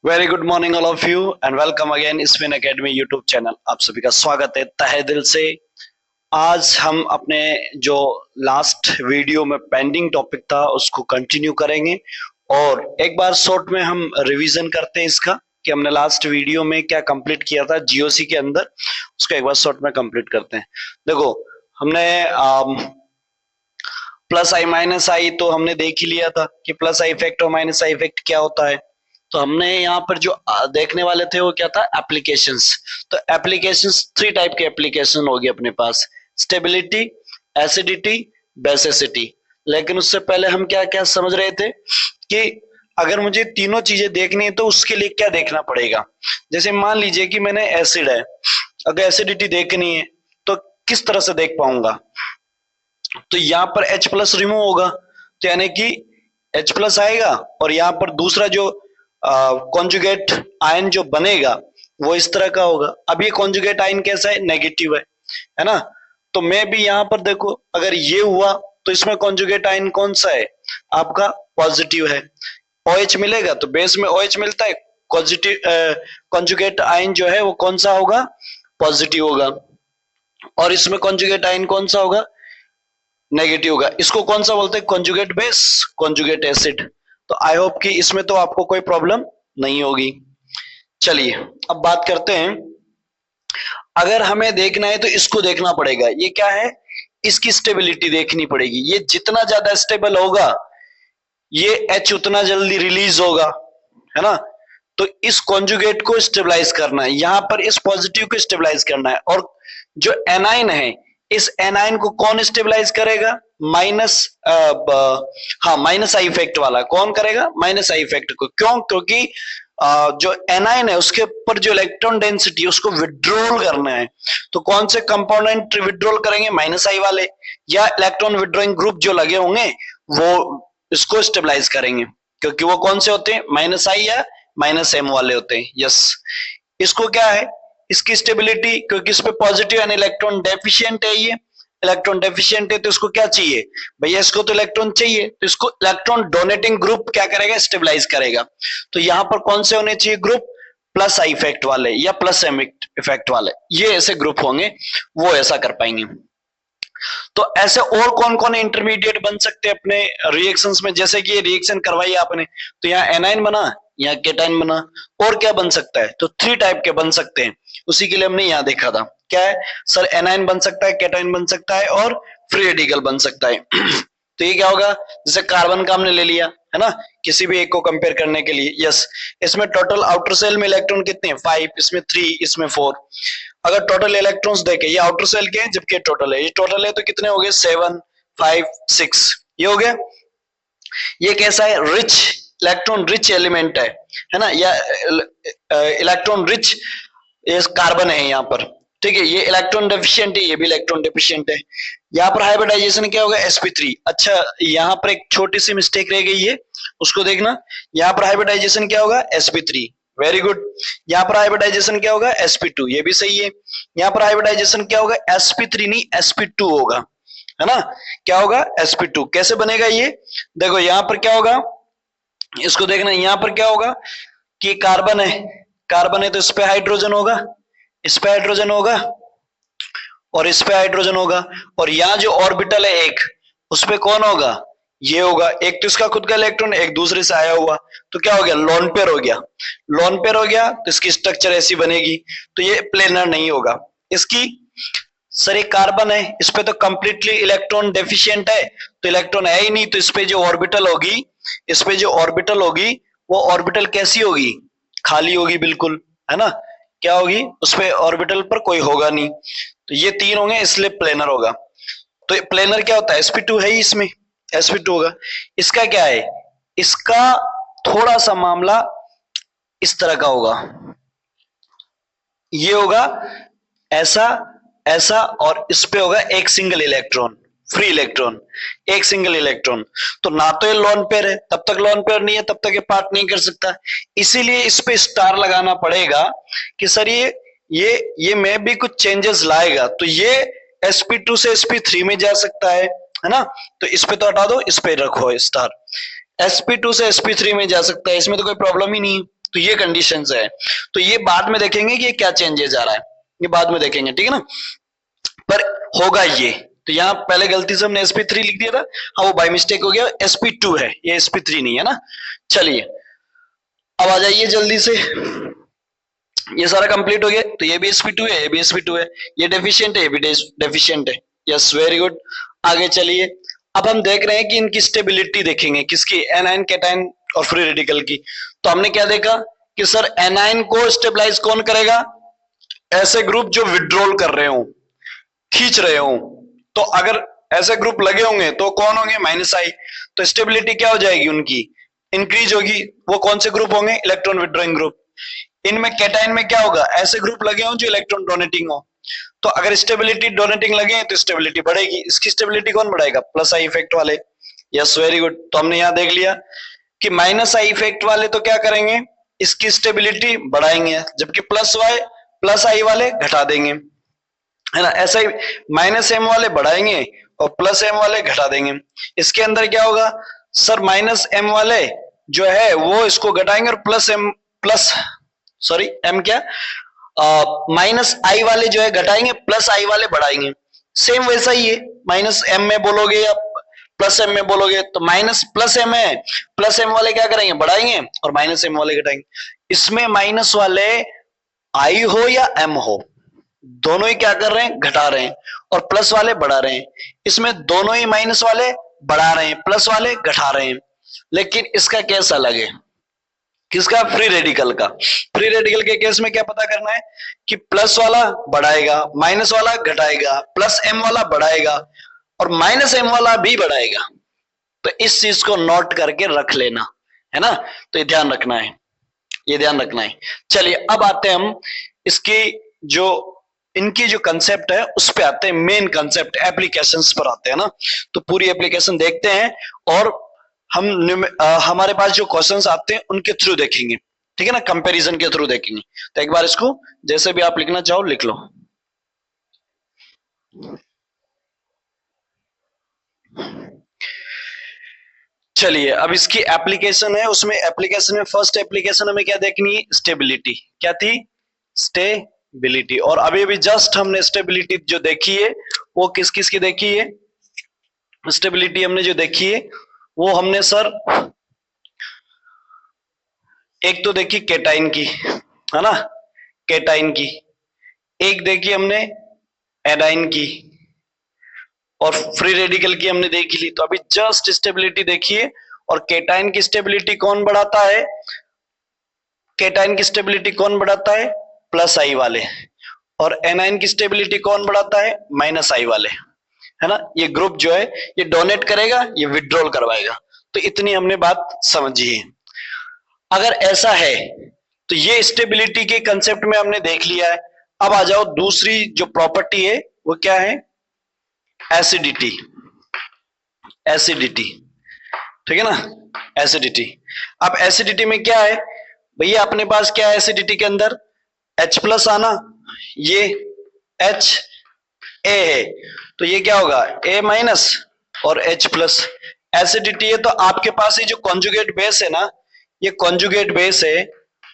Very good morning all of you and welcome again spin academy YouTube channel. आप सभी का स्वागत है तहे दिल से। आज हम अपने जो लास्ट वीडियो में पेंडिंग टॉपिक था उसको कंटिन्यू करेंगे और एक बार शॉर्ट में हम रिवीजन करते हैं इसका कि हमने लास्ट वीडियो में क्या कंप्लीट किया था जीओसी के अंदर, उसको एक बार शॉर्ट में कंप्लीट करते हैं। देखो, हमने प्लस आई माइनस आई तो हमने देख ही लिया था कि प्लस आई इफेक्ट और माइनस आई इफेक्ट क्या होता है। तो हमने यहाँ पर जो देखने वाले थे वो क्या था, एप्लीकेशंस। तो एप्लीकेशंस थ्री टाइप के एप्लीकेशन होगी अपने पास, स्टेबिलिटी, एसिडिटी, बेसिसिटी। लेकिन उससे पहले हम क्या क्या समझ रहे थे कि अगर मुझे तीनों चीजें देखनी है तो उसके लिए क्या देखना पड़ेगा। जैसे मान लीजिए कि मैंने एसिड है, अगर एसिडिटी देखनी है तो किस तरह से देख पाऊंगा। तो यहाँ पर H प्लस रिमूव होगा, तो यानी कि H प्लस आएगा और यहाँ पर दूसरा जो कॉन्जुगेट आयन जो बनेगा वो इस तरह का होगा। अब ये कॉन्जुगेट आयन कैसा है, नेगेटिव है ना। तो मैं भी यहाँ पर देखो, अगर ये हुआ तो इसमें कॉन्जुगेट आयन कौन सा है, आपका पॉजिटिव है। OH मिलेगा तो बेस में OH मिलता है, पॉजिटिव कॉन्जुगेट आयन जो है वो कौन सा होगा, पॉजिटिव होगा। और इसमें कॉन्जुगेट आयन कौन सा होगा, नेगेटिव होगा। इसको कौन सा बोलते हैं, कॉन्जुगेट बेस, कॉन्जुगेट एसिड। तो आई होप कि इसमें तो आपको कोई प्रॉब्लम नहीं होगी। चलिए अब बात करते हैं, अगर हमें देखना है तो इसको देखना पड़ेगा, ये क्या है, इसकी स्टेबिलिटी देखनी पड़ेगी। ये जितना ज्यादा स्टेबल होगा ये H उतना जल्दी रिलीज होगा, है ना। तो इस कॉन्जुगेट को स्टेबलाइज करना है, यहां पर इस पॉजिटिव को स्टेबलाइज करना है। और जो एनाइन है, इस एनाइन को कौन स्टेबलाइज करेगा, माइनस हाँ माइनस आई इफेक्ट वाला कौन करेगा, माइनस आई इफेक्ट को। क्यों, क्योंकि जो एनाइन है उसके ऊपर जो इलेक्ट्रॉन डेंसिटी उसको विड्रॉल करना है। तो कौन से कंपोनेंट विड्रॉल करेंगे, माइनस आई वाले, या इलेक्ट्रॉन विड्रॉइंग ग्रुप जो लगे होंगे वो इसको स्टेबलाइज करेंगे, क्योंकि वो कौन से होते हैं, माइनस आई या माइनस एम वाले होते हैं। यस, इसको क्या है, इसकी स्टेबिलिटी, क्योंकि इस पे पॉजिटिव यानी इलेक्ट्रॉन डेफिशिएंट है, ये इलेक्ट्रॉन डेफिशिएंट है तो इसको क्या चाहिए भैया, इसको तो इलेक्ट्रॉन चाहिए, तो इसको इलेक्ट्रॉन डोनेटिंग ग्रुप क्या करेगा, स्टेबलाइज करेगा। तो यहां पर कौन से होने चाहिए ग्रुप, प्लस आई इफेक्ट वाले या प्लस एम इफेक्ट वाले, ये ऐसे ग्रुप होंगे, वो ऐसा कर पाएंगे। तो ऐसे और कौन कौन इंटरमीडिएट बन सकते हैं अपने रिएक्शंस में, जैसे कि ये रिएक्शन करवाई आपने तो यहाँ एनाइन बना, यहाँ केटाइन बना, और क्या बन सकता है, तो थ्री टाइप के बन सकते हैं। उसी के लिए हमने यहाँ देखा था, क्या है सर, एनाइन बन सकता है, केटाइन बन सकता है और फ्री रेडिकल बन सकता है। तो ये क्या होगा, जैसे कार्बन का हमने ले लिया है ना, किसी भी एक को कंपेयर करने के लिए। यस, इसमें टोटल आउटर सेल में इलेक्ट्रॉन कितने हैं, 5, इसमें 3, इसमें 4। अगर टोटल इलेक्ट्रॉन्स देखे, ये आउटर सेल के हैं जबकि टोटल है, ये टोटल है तो कितने हो गए, 7, 5, 6, ये हो गया। ये कैसा है, रिच, इलेक्ट्रॉन रिच एलिमेंट है ना, या इलेक्ट्रॉन रिच कार्बन है यहाँ पर, ठीक है। ये इलेक्ट्रॉन डेफिशिएंट है, ये भी इलेक्ट्रॉन डेफिशिएंट है। यहाँ पर हाइब्रिडाइजेशन क्या होगा, sp3। अच्छा, यहाँ पर एक छोटी सी मिस्टेक रह गई है, उसको देखना। यहाँ पर हाइब्रिडाइजेशन क्या होगा, sp3, वेरी गुड। यहाँ पर हाइब्रिडाइजेशन क्या होगा, sp2, ये भी सही है। यहाँ पर हाइब्रिडाइजेशन क्या होगा, sp3 नहीं sp2 होगा, है ना। क्या होगा, sp2। कैसे बनेगा ये, देखो यहाँ पर क्या होगा, इसको देखना, यहाँ पर क्या होगा कि कार्बन है, कार्बन है तो इस पे हाइड्रोजन होगा, इस पे हाइड्रोजन होगा और इस पे हाइड्रोजन होगा। और यहाँ जो ऑर्बिटल है एक, उस पे कौन होगा, ये होगा। एक तो इसका खुद का इलेक्ट्रॉन, एक दूसरे से आया हुआ, तो क्या हो गया, लोन पेयर हो गया। लोन पेयर हो गया तो इसकी स्ट्रक्चर ऐसी बनेगी, तो ये प्लेनर नहीं होगा। इसकी सर एक कार्बन है, इस पे तो कंप्लीटली इलेक्ट्रॉन डेफिशिएंट है, तो इलेक्ट्रॉन है ही नहीं, तो इस पे जो ऑर्बिटल होगी, इस पे जो ऑर्बिटल होगी वो ऑर्बिटल कैसी होगी, खाली होगी बिल्कुल, है ना। क्या होगी, उस पे ऑर्बिटल पर कोई होगा नहीं। तो ये तीन होंगे, इसलिए प्लेनर होगा। तो प्लेनर क्या होता है, sp2 है ही इसमें, sp2 होगा। इसका क्या है, इसका थोड़ा सा मामला इस तरह का होगा, ये होगा ऐसा, ऐसा, और इस पे होगा एक सिंगल इलेक्ट्रॉन, फ्री इलेक्ट्रॉन, एक सिंगल इलेक्ट्रॉन। तो ना तो ये लोन पेयर है, तब तक लोन पेयर नहीं है, तब तक ये पार्ट नहीं कर सकता। इसीलिए इस पे स्टार लगाना पड़ेगा कि सर ये में भी कुछ चेंजेस लाएगा, तो ये sp2 से sp3 में जा सकता है ना। तो इस पे तो हटा दो, इस पे रखो स्टार, sp2 से sp3 में जा सकता है, इसमें तो कोई प्रॉब्लम ही नहीं है। तो ये कंडीशंस है। तो ये बाद में देखेंगे कि ये क्या चेंजेस आ रहा है, ये बाद में देखेंगे, ठीक है ना। पर होगा ये, तो यहाँ पहले गलती से हमने sp3 लिख दिया था, हाँ वो बाय मिस्टेक हो गया, sp2 है ये, sp3 नहीं है ना। चलिए अब आ जाइए जल्दी से, ये सारा कंप्लीट हो गया, तो ये भी sp2 है, ये भी sp2 है, ये डेफिशिएंट है, ये भी डेफिशिएंट है। Yes very good. आगे चलिए, अब हम देख रहे हैं कि इनकी स्टेबिलिटी देखेंगे, किसकी, एनायन, कैटायन और फ्री रेडिकल की। तो हमने क्या देखा कि सर एनायन को स्टेबलाइज कौन करेगा, ऐसे ग्रुप जो विड्रॉल कर रहे हो, खींच रहे हो। तो अगर ऐसे ग्रुप लगे होंगे तो कौन होंगे, माइनस आई। तो स्टेबिलिटी क्या हो जाएगी उनकी, इंक्रीज होगी। वो कौन से ग्रुप होंगे, इलेक्ट्रॉन विड्रॉइंग ग्रुप। इनमें कैटायन में क्या होगा, ऐसे ग्रुप लगे हों जो इलेक्ट्रॉन डोनेटिंग हो। तो अगर स्टेबिलिटी डोनेटिंग लगे तो स्टेबिलिटी बढ़ेगी। इसकी स्टेबिलिटी कौन बढ़ाएगा, प्लस आई इफेक्ट वाले। Yes very good. तो हमने यहां देख लिया कि माइनस आई इफेक्ट वाले तो क्या करेंगे, इसकी स्टेबिलिटी बढ़ाएंगे, जबकि प्लस आई वाले घटा देंगे, है ना। ऐसा ही माइनस एम वाले बढ़ाएंगे और प्लस एम वाले घटा देंगे। इसके अंदर क्या होगा सर, माइनस एम वाले जो है वो इसको घटाएंगे और एम क्या, माइनस आई वाले जो है घटाएंगे, प्लस आई वाले बढ़ाएंगे। सेम वैसा ही है, माइनस एम में बोलोगे या प्लस एम में बोलोगे, तो माइनस प्लस एम है, प्लस एम वाले क्या करेंगे, बढ़ाएंगे, और माइनस एम वाले घटाएंगे। इसमें माइनस वाले आई हो या एम हो, दोनों ही क्या कर रहे हैं, घटा रहे हैं, और प्लस वाले बढ़ा रहे हैं। इसमें दोनों ही माइनस वाले बढ़ा रहे हैं, प्लस वाले घटा रहे हैं। लेकिन इसका केस अलग है, किसका, फ्री रेडिकल का। फ्री रेडिकल के केस में क्या पता करना है कि प्लस वाला बढ़ाएगा, माइनस वाला घटाएगा, प्लस एम वाला बढ़ाएगा और माइनस एम वाला भी बढ़ाएगा। तो इस चीज को नोट करके रख लेना, है ना। तो ये ध्यान रखना है, ये ध्यान रखना है। चलिए अब आते हैं हम इनकी जो कंसेप्ट है उस पे आते हैं, मेन कंसेप्ट एप्लीकेशंस पर आते हैं ना। तो पूरी एप्लीकेशन देखते हैं और हमारे पास जो क्वेश्चंस आते हैं उनके थ्रू देखेंगे, ठीक है ना, कंपैरिजन के थ्रू देखेंगे। तो एक बार इसको जैसे भी आप लिखना चाहो लिख लो। चलिए अब इसकी एप्लीकेशन है, उसमें एप्लीकेशन में फर्स्ट एप्लीकेशन हमें क्या देखनी है, स्टेबिलिटी। क्या थी, स्टेबिलिटी। और अभी अभी जस्ट हमने स्टेबिलिटी जो देखी है वो किस किस की देखी है, स्टेबिलिटी हमने जो देखी है वो हमने सर एक तो देखी केटाइन की, है ना, केटाइन की। एक देखी हमने एडाइन की, और फ्री रेडिकल की हमने देख ली। तो अभी जस्ट स्टेबिलिटी देखिए, और केटाइन की स्टेबिलिटी कौन बढ़ाता है, केटाइन की स्टेबिलिटी कौन बढ़ाता है, प्लस आई वाले, और एनाइन की स्टेबिलिटी कौन बढ़ाता है, माइनस आई वाले, है ना। ये ग्रुप जो है ये डोनेट करेगा, ये विड्रॉल करवाएगा। तो इतनी हमने बात समझी है। अगर ऐसा है तो ये स्टेबिलिटी के कंसेप्ट में हमने देख लिया है। अब आ जाओ दूसरी जो प्रॉपर्टी है वो क्या है, एसिडिटी। एसिडिटी, ठीक है ना, एसिडिटी। अब एसिडिटी में क्या है भैया, अपने पास क्या है एसिडिटी के अंदर, H प्लस आना, ये H A है, तो ये क्या होगा, A माइनस और H प्लस। एसिडिटी है तो आपके पास ये जो कॉन्जुगेट बेस है ना, ये कॉन्जुगेट बेस है,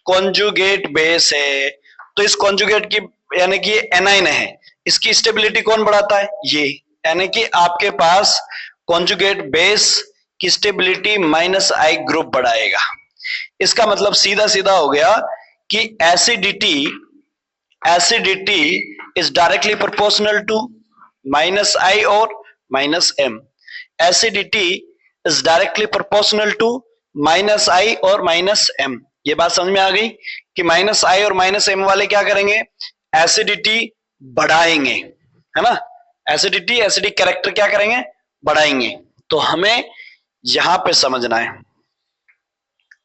कॉन्जुगेट बेस है। तो इस कॉन्जुगेट की यानी कि एनाइन है, इसकी स्टेबिलिटी कौन बढ़ाता है, ये, यानी कि आपके पास कॉन्जुगेट बेस की स्टेबिलिटी माइनस आई ग्रुप बढ़ाएगा। इसका मतलब सीधा सीधा हो गया कि acidity is directly proportional to minus I और minus M. Acidity is directly proportional to minus I और माइनस एम। ये बात समझ में आ गई कि माइनस आई और माइनस एम वाले क्या करेंगे, एसिडिटी बढ़ाएंगे, है ना। एसिडिक कैरेक्टर क्या करेंगे, बढ़ाएंगे। तो हमें यहां पे समझना है।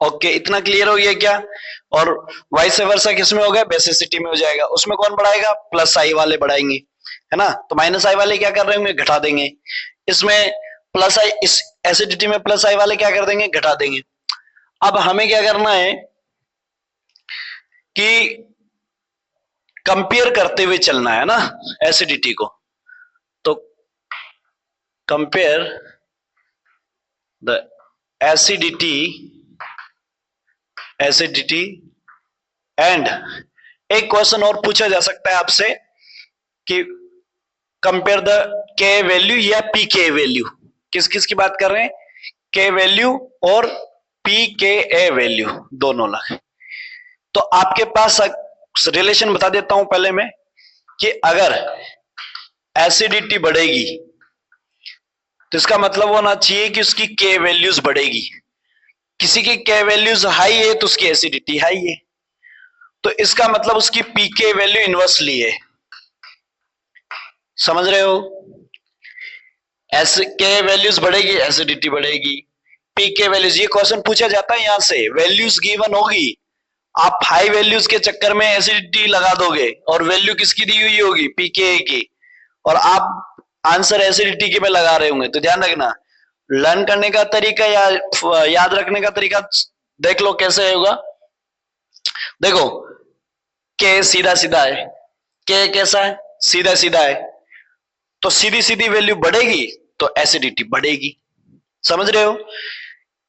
ओके, इतना क्लियर हो गया क्या। और वाइस वर्सा किस में हो गया, बेसिसिटी में हो जाएगा। उसमें कौन बढ़ाएगा, प्लस आई वाले बढ़ाएंगे, है ना। तो माइनस आई वाले क्या कर रहे होंगे, घटा देंगे। इसमें प्लस आई, इस एसिडिटी में प्लस आई वाले क्या कर देंगे, घटा देंगे। अब हमें क्या करना है कि कंपेयर करते हुए चलना है ना एसिडिटी को। तो कंपेयर द एसिडिटी एंड एक क्वेश्चन और पूछा जा सकता है आपसे कि कंपेयर द के वैल्यू या पी के वैल्यू, किस किस की बात कर रहे हैं, के वैल्यू और पी के ए वैल्यू दोनों लग। तो आपके पास रिलेशन बता देता हूं पहले मैं कि अगर एसिडिटी बढ़ेगी तो इसका मतलब होना चाहिए कि उसकी के वैल्यूज बढ़ेगी। किसी की के वैल्यूज हाई है तो उसकी एसिडिटी हाई है, तो इसका मतलब उसकी पी के वैल्यू इनवर्सली है। समझ रहे हो? के वैल्यूज बढ़ेगी एसिडिटी बढ़ेगी, पी के वैल्यूज, ये क्वेश्चन पूछा जाता है यहां से, वैल्यूज गिवन होगी, आप हाई वैल्यूज के चक्कर में एसिडिटी लगा दोगे और वैल्यू किसकी दी हुई होगी, पी के की, और आप आंसर एसिडिटी के में लगा रहे होंगे। तो ध्यान रखना, लर्न करने का तरीका या याद रखने का तरीका देख लो कैसे होगा। देखो के सीधा सीधा है, के कैसा है, सीधा सीधा है, तो सीधी सीधी वैल्यू बढ़ेगी तो एसिडिटी बढ़ेगी। समझ रहे हो?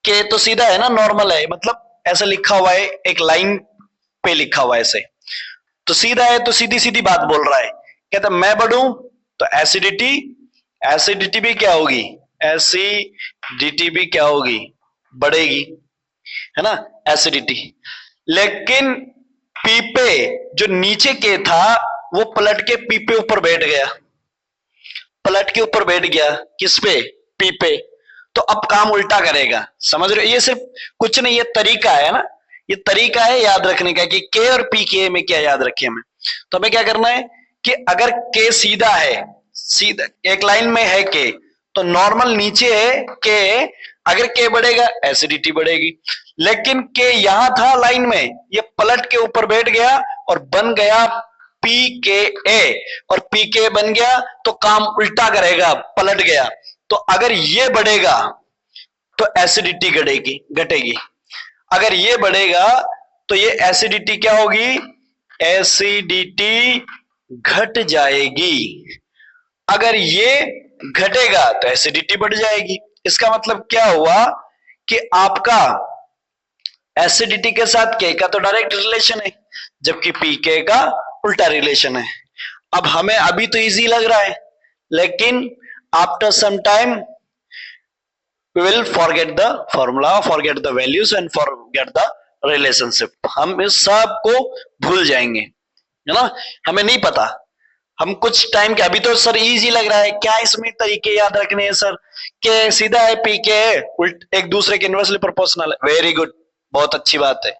के तो सीधा है ना, नॉर्मल है, मतलब ऐसा लिखा हुआ है, एक लाइन पे लिखा हुआ है ऐसे, तो सीधा है तो सीधी सीधी बात बोल रहा है। कहता मैं बढ़ूं तो एसिडिटी, एसिडिटी भी क्या होगी, एसिडिटी भी क्या होगी, बढ़ेगी, है ना, एसिडिटी। लेकिन पीपे जो नीचे के था वो पलट के पीपे ऊपर बैठ गया, पलट के ऊपर बैठ गया, किस पे, पीपे, तो अब काम उल्टा करेगा। समझ रहे हो? ये सिर्फ कुछ नहीं, ये तरीका है ना, ये तरीका है याद रखने का कि के और पी के में क्या याद रखे हमें। तो हमें क्या करना है कि अगर के सीधा है, सीधा एक लाइन में है के, तो नॉर्मल नीचे है के, अगर के बढ़ेगा एसिडिटी बढ़ेगी। लेकिन के यहां था लाइन में, ये पलट के ऊपर बैठ गया और बन गया पी के ए, और पी के बन गया तो काम उल्टा करेगा, पलट गया। तो अगर ये बढ़ेगा तो एसिडिटी घटेगी घटेगी, अगर ये बढ़ेगा तो ये एसिडिटी क्या होगी, एसिडिटी घट जाएगी, अगर ये घटेगा तो एसिडिटी बढ़ जाएगी। इसका मतलब क्या हुआ कि आपका एसिडिटी के साथ के का तो डायरेक्ट रिलेशन है, जबकि पी के का उल्टा रिलेशन है। अब हमें अभी तो इजी लग रहा है, लेकिन after some time we will forget the formula, forget the values and forget the relationship, हम इस सब को भूल जाएंगे, है ना, हमें नहीं पता। हम कुछ टाइम के, अभी तो सर इजी लग रहा है, क्या इसमें तरीके याद रखने हैं सर, के सीधा है पी के है, एक दूसरे के इनवर्सली प्रोपोर्शनल है, वेरी गुड, बहुत अच्छी बात है।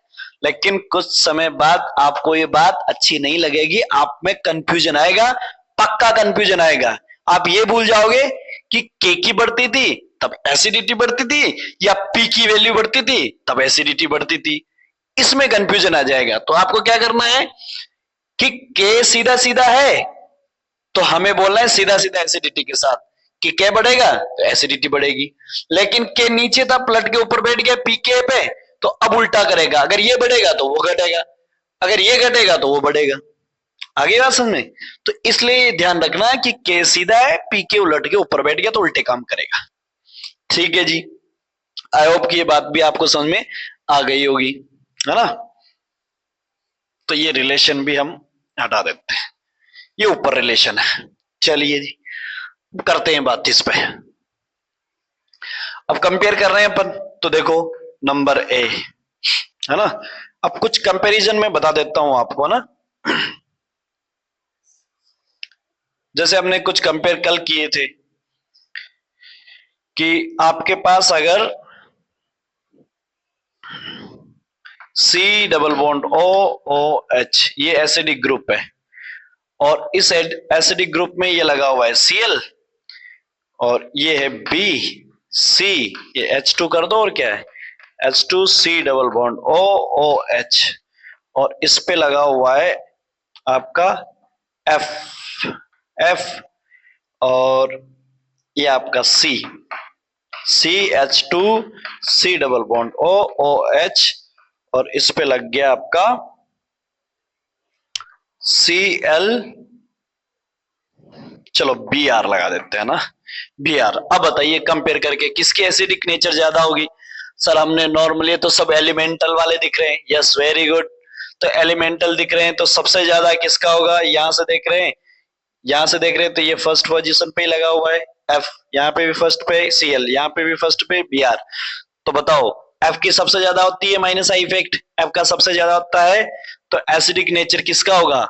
लेकिन कुछ समय बाद आपको ये बात अच्छी नहीं लगेगी, आप में कंफ्यूजन आएगा, पक्का कंफ्यूजन आएगा। आप ये भूल जाओगे कि के की बढ़ती थी तब एसिडिटी बढ़ती थी, या पी की वैल्यू बढ़ती थी तब एसिडिटी बढ़ती थी, इसमें कंफ्यूजन आ जाएगा। तो आपको क्या करना है कि के सीधा सीधा है तो हमें बोलना है सीधा सीधा एसिडिटी के साथ कि के बढ़ेगा तो एसिडिटी बढ़ेगी, लेकिन के नीचे था पलट के ऊपर बैठ गया पी के पे, तो अब उल्टा करेगा, अगर ये बढ़ेगा तो वो घटेगा, अगर ये घटेगा तो वो बढ़ेगा। आगे बात समझ में? तो इसलिए ध्यान रखना कि के सीधा है, पी के उलट के ऊपर बैठ गया तो उल्टे काम करेगा। ठीक है जी, आई होप कि ये बात भी आपको समझ में आ गई होगी, है ना। तो ये रिलेशन भी हम हटा देते हैं, ये ऊपर रिलेशन है। चलिए जी करते हैं बात इस पे। अब कंपेयर कर रहे हैं अपन, तो देखो नंबर ए, है ना। अब कुछ कंपैरिजन में बता देता हूं आपको ना, जैसे हमने कुछ कंपेयर कल किए थे कि आपके पास अगर C double bond O O H, ये एसिडिक ग्रुप है, और इस एसिडिक ग्रुप में ये लगा हुआ है Cl, और ये है बी सी, ये H2 कर दो, और क्या है H2C double bond O O H, और इस पे लगा हुआ है आपका F, और ये आपका CH2C double bond O O H, और इस पे लग गया आपका Cl, चलो Br लगा देते हैं ना, Br। अब बताइए कंपेयर करके किसकी एसिडिक नेचर ज्यादा होगी। सर हमने नॉर्मली तो सब एलिमेंटल वाले दिख रहे हैं, यस वेरी गुड, तो एलिमेंटल दिख रहे हैं, तो सबसे ज्यादा किसका होगा, यहां से देख रहे हैं, यहां से देख रहे हैं तो ये फर्स्ट पोजीशन पे ही लगा हुआ है एफ, यहाँ पे भी फर्स्ट पे सीएल, यहाँ पे भी फर्स्ट पे बीआर। तो बताओ एफ की सबसे ज्यादा होती है माइनस आई इफेक्ट, एफ का सबसे ज्यादा होता है, तो एसिडिक नेचर किसका होगा,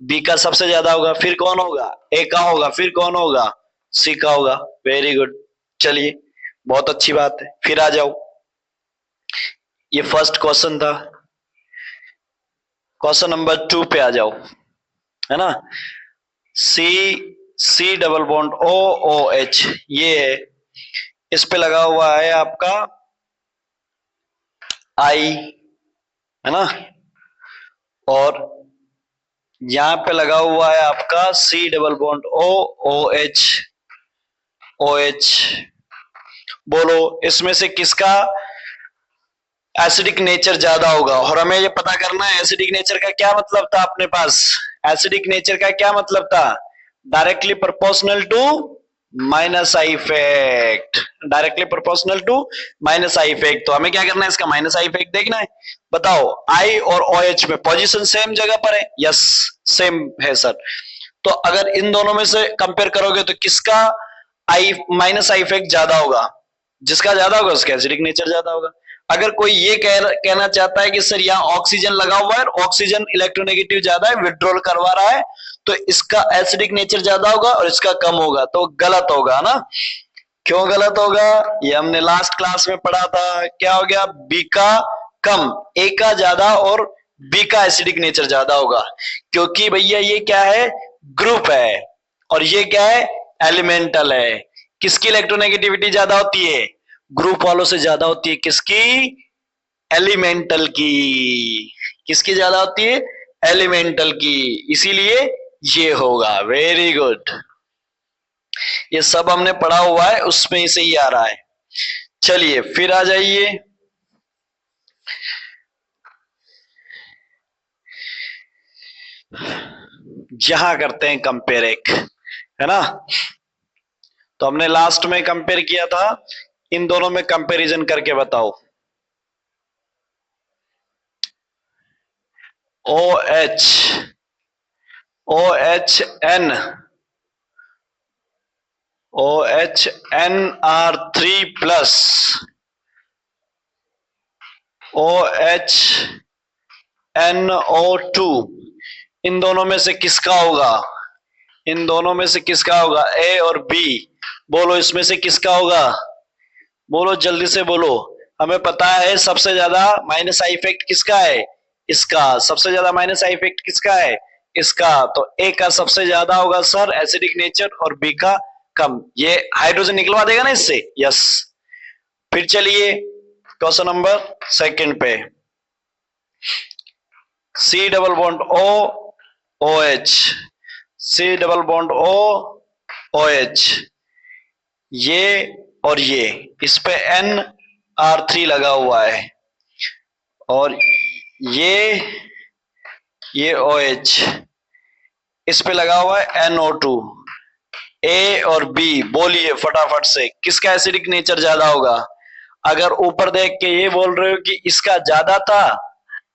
बी का सबसे ज्यादा होगा, फिर कौन होगा, ए का होगा, फिर कौन होगा, सी का होगा। वेरी गुड, चलिए बहुत अच्छी बात है, फिर आ जाओ, ये फर्स्ट क्वेश्चन था। क्वेश्चन नंबर 2 पे आ जाओ, है ना। C C double bond O O H, ये है, इस पे लगा हुआ है आपका आई, है ना, और यहां पे लगा हुआ है आपका C double bond O O H, O H. बोलो इसमें से किसका एसिडिक नेचर ज्यादा होगा, और हमें ये पता करना है एसिडिक नेचर का क्या मतलब था अपने पास, एसिडिक नेचर का क्या मतलब था, directly proportional to minus I effect, directly proportional to minus I effect. तो हमें क्या करना है, इसका माइनस आई इफेक्ट देखना है। बताओ आई और ओ एच में पोजीशन सेम जगह पर है, यस सेम है सर। तो अगर इन दोनों में से कंपेयर करोगे तो किसका आई माइनस आई इफेक्ट ज्यादा होगा, जिसका ज्यादा होगा उसका एसिडिक नेचर ज्यादा होगा। अगर कोई ये कहना चाहता है कि सर यहाँ ऑक्सीजन लगा हुआ है, ऑक्सीजन इलेक्ट्रोनेगेटिव ज्यादा है, विड्रॉल करवा रहा है, तो इसका एसिडिक नेचर ज्यादा होगा और इसका कम होगा, तो गलत होगा ना। क्यों गलत होगा, ये हमने लास्ट क्लास में पढ़ा था, क्या हो गया, बी का कम, ए का ज्यादा और बी का एसिडिक नेचर ज्यादा होगा, क्योंकि भैया ये क्या है, ग्रुप है, और ये क्या है, एलिमेंटल है। किसकी इलेक्ट्रोनेगेटिविटी ज्यादा होती है, ग्रुप वालों से ज्यादा होती है, किसकी, एलिमेंटल की। किसकी ज्यादा होती है, एलिमेंटल की, इसीलिए ये होगा। वेरी गुड, ये सब हमने पढ़ा हुआ है, उसमें से ही आ रहा है। चलिए फिर आ जाइए, यहां करते हैं कंपेयर एक, है ना। तो हमने लास्ट में कंपेयर किया था, इन दोनों में कंपैरिजन करके बताओ। O H, O H N, O H N R 3 plus, O H N O 2, इन दोनों में से किसका होगा, इन दोनों में से किसका होगा, ए और बी। बोलो इसमें से किसका होगा, बोलो जल्दी से बोलो। हमें पता है सबसे ज्यादा माइनस आई इफेक्ट किसका है, इसका। सबसे ज्यादा माइनस आई इफेक्ट किसका है, इसका। तो ए का सबसे ज्यादा होगा सर एसिडिक नेचर, और बी का कम। ये हाइड्रोजन निकलवा देगा ना इससे, यस। फिर चलिए क्वेश्चन नंबर 2 पे, C double bond O O H, C double bond O O H, ये और ये, इस पे NR3 लगा हुआ है, और ये OH, इस पे लगा हुआ है NO2। ए और बी बोलिए फटाफट से, किसका एसिडिक नेचर ज्यादा होगा। अगर ऊपर देख के ये बोल रहे हो कि इसका ज्यादा था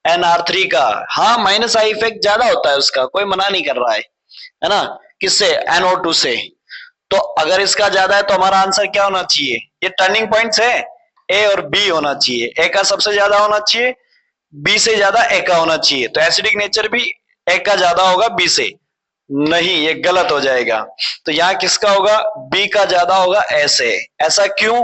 NR3 का, हाँ माइनस आई इफेक्ट ज्यादा होता है उसका, कोई मना नहीं कर रहा है ना, किससे, NO2 से। तो अगर इसका ज्यादा है तो हमारा आंसर क्या होना चाहिए, ये टर्निंग पॉइंट्स है, ए और बी होना चाहिए, ए का सबसे ज्यादा होना चाहिए, बी से ज्यादा ए का होना चाहिए। तो एसिडिक नेचर भी ए का ज्यादा होगा बी से, नहीं ये गलत हो जाएगा। तो यहाँ किसका होगा, बी का ज्यादा होगा ए से। ऐसा क्यों,